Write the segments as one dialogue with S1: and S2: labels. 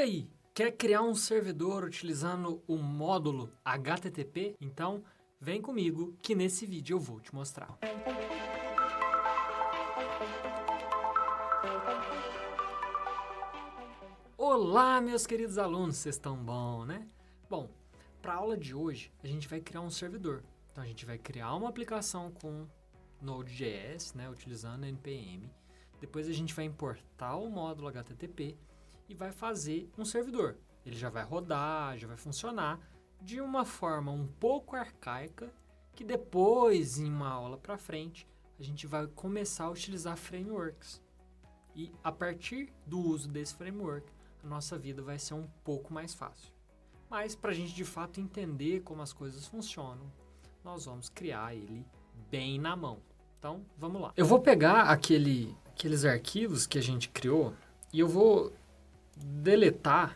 S1: aí, quer criar um servidor utilizando o módulo HTTP? Então, vem comigo que nesse vídeo eu vou te mostrar. Olá, meus queridos alunos, vocês estão bom, né? Bom, para a aula de hoje, a gente vai criar um servidor. Então, a gente vai criar uma aplicação com Node.js, né, utilizando NPM. Depois a gente vai importar o módulo HTTP e vai fazer um servidor. Ele já vai rodar, já vai funcionar de uma forma um pouco arcaica, que depois, em uma aula para frente, a gente vai começar a utilizar frameworks. E a partir do uso desse framework, a nossa vida vai ser um pouco mais fácil. Mas para a gente de fato entender como as coisas funcionam, nós vamos criar ele bem na mão. Então, vamos lá. Eu vou pegar aqueles arquivos que a gente criou e eu vou deletar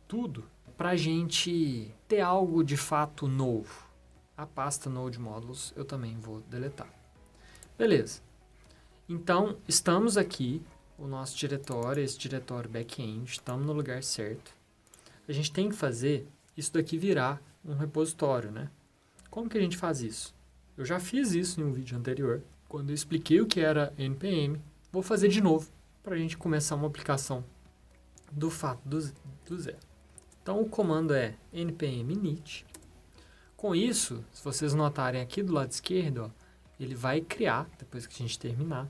S1: tudo para a gente ter algo de fato novo. A pasta Node Modules eu também vou deletar. Beleza. Então, estamos aqui, o nosso diretório, esse diretório back-end, estamos no lugar certo. A gente tem que fazer isso daqui virar um repositório, né? Como que a gente faz isso? Eu já fiz isso em um vídeo anterior, quando eu expliquei o que era NPM. Vou fazer de novo, para a gente começar uma aplicação do zero. Então, o comando é npm init. Com isso, se vocês notarem aqui do lado esquerdo, ó, ele vai criar, depois que a gente terminar,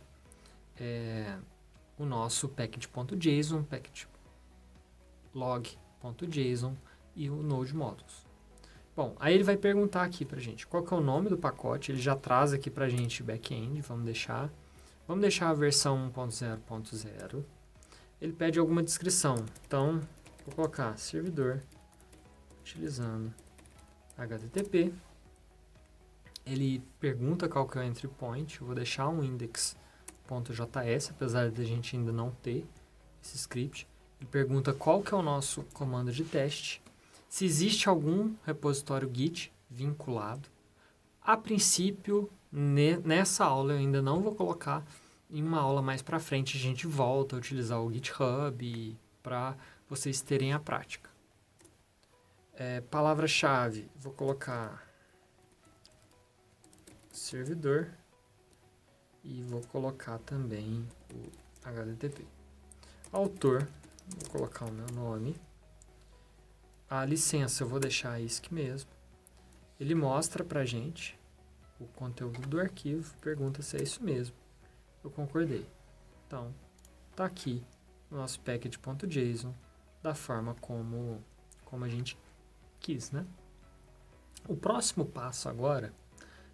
S1: o nosso package.json, package log.json e o Node Modules. Bom, aí ele vai perguntar aqui pra gente qual que é o nome do pacote, ele já traz aqui pra gente back-end, vamos deixar a versão 1.0.0. Ele pede alguma descrição, então vou colocar servidor utilizando HTTP. Ele pergunta qual que é o entry point, eu vou deixar um index.js, apesar de a gente ainda não ter esse script. Ele pergunta qual que é o nosso comando de teste, se existe algum repositório Git vinculado. A princípio, nessa aula eu ainda não vou colocar. Em uma aula mais para frente a gente volta a utilizar o GitHub para vocês terem a prática. Palavra-chave, vou colocar servidor e vou colocar também o HTTP. Autor, vou colocar o meu nome. A licença eu vou deixar ISC mesmo. Ele mostra pra gente o conteúdo do arquivo, pergunta se é isso mesmo. Eu concordei. Então, tá aqui o nosso package.json da forma como a gente quis, né? O próximo passo agora,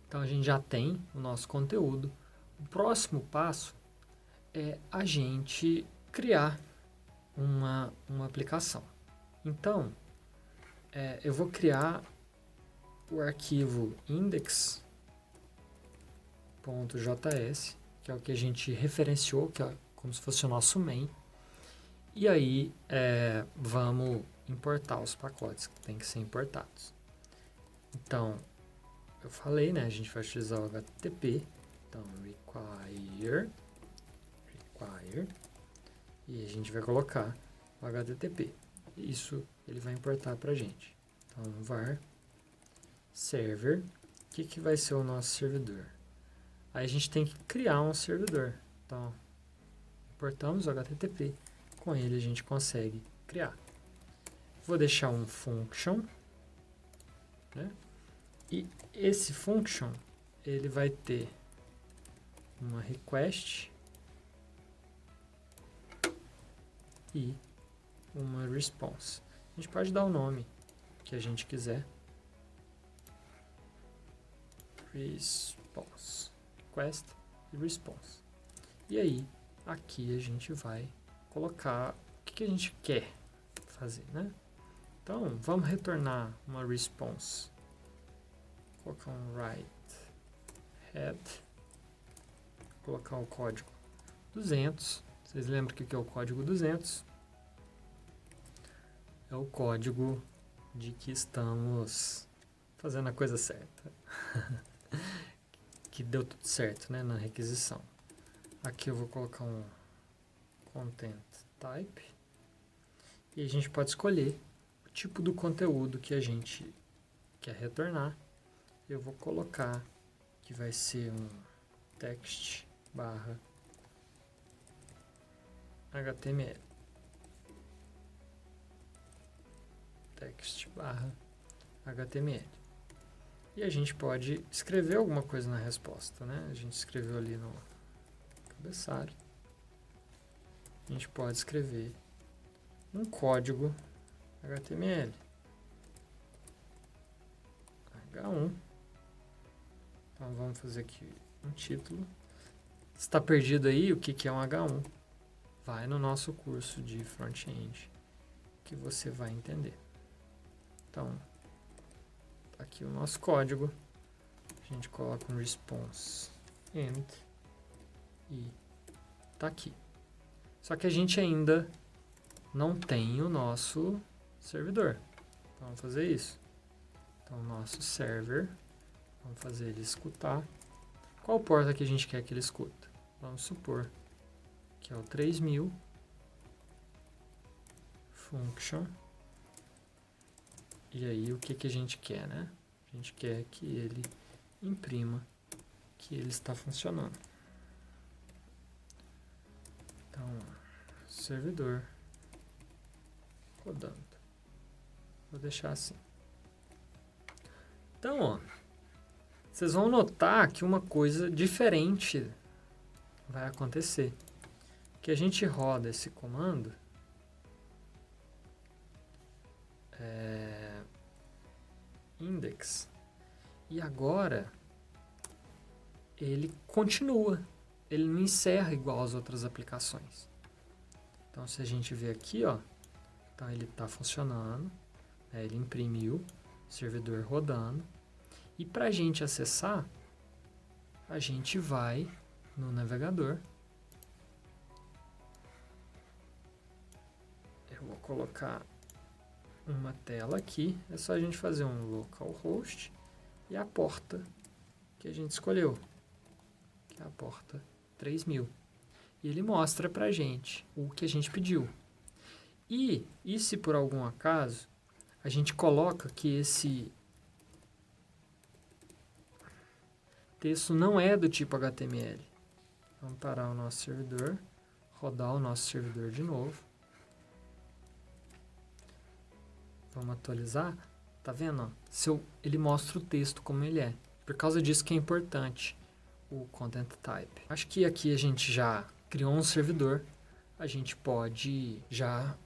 S1: então a gente já tem o nosso conteúdo. O próximo passo é a gente criar uma aplicação. Então, eu vou criar o arquivo index.js, que é o que a gente referenciou, que é como se fosse o nosso main. E aí, vamos importar os pacotes que tem que ser importados. Então, eu falei, né? A gente vai utilizar o HTTP. Então, require. E a gente vai colocar o HTTP. Isso ele vai importar para a gente. Então, var server. O que vai ser o nosso servidor? Aí a gente tem que criar um servidor. Então, importamos o HTTP. Com ele a gente consegue criar. Vou deixar um function, né? E esse function, ele vai ter uma request e uma response. A gente pode dar o nome que a gente quiser. Response. Request e response. E aí, aqui a gente vai colocar o que a gente quer fazer, né? Então, vamos retornar uma response. Vou colocar um write head. Vou colocar o código 200. Vocês lembram o que é o código 200? É o código de que estamos fazendo a coisa certa. Que deu tudo certo, né, na requisição. Aqui eu vou colocar um content type. E a gente pode escolher o tipo do conteúdo que a gente quer retornar. Eu vou colocar que vai ser um text barra HTML. Text barra HTML. E a gente pode escrever alguma coisa na resposta, né? A gente escreveu ali no cabeçalho. A gente pode escrever um código HTML. H1. Então vamos fazer aqui um título. Se está perdido aí, o que é um H1? Vai no nosso curso de front-end que você vai entender. Então, tá aqui o nosso código. A gente coloca um response end e tá aqui. Só que a gente ainda não tem o nosso servidor. Então, vamos fazer isso. Então, o nosso server, vamos fazer ele escutar. Qual porta que a gente quer que ele escuta? Vamos supor que é o 3000 function. E aí, o que a gente quer, né? A gente quer que ele imprima que ele está funcionando. Então, servidor rodando. Vou deixar assim. Então, ó, vocês vão notar que uma coisa diferente vai acontecer. Que a gente roda esse comando index e agora ele continua, ele não encerra igual as outras aplicações. Então, se a gente ver aqui, ó, então ele está funcionando, né, ele imprimiu, servidor rodando, e para a gente acessar, a gente vai no navegador. Eu vou colocar uma tela aqui, é só a gente fazer um localhost e a porta que a gente escolheu, que é a porta 3000. E ele mostra pra gente o que a gente pediu. E se por algum acaso a gente coloca que esse texto não é do tipo HTML, vamos parar o nosso servidor, rodar o nosso servidor de novo. Vamos atualizar. Tá vendo? Ó? Ele mostra o texto como ele é. Por causa disso que é importante o content type. Acho que aqui a gente já criou um servidor. A gente pode já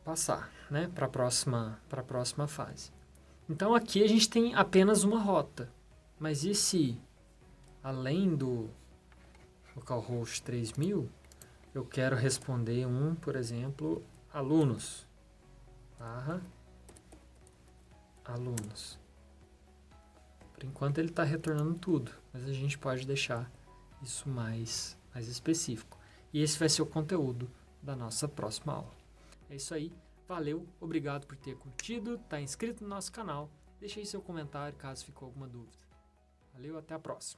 S1: passar, né, para a próxima fase. Então aqui a gente tem apenas uma rota. Mas e se, além do localhost 3000, eu quero responder por exemplo, alunos. Alunos. Por enquanto ele está retornando tudo, mas a gente pode deixar isso mais específico. E esse vai ser o conteúdo da nossa próxima aula. É isso aí, valeu, obrigado por ter curtido, está inscrito no nosso canal, deixe aí seu comentário caso ficou alguma dúvida. Valeu, até a próxima.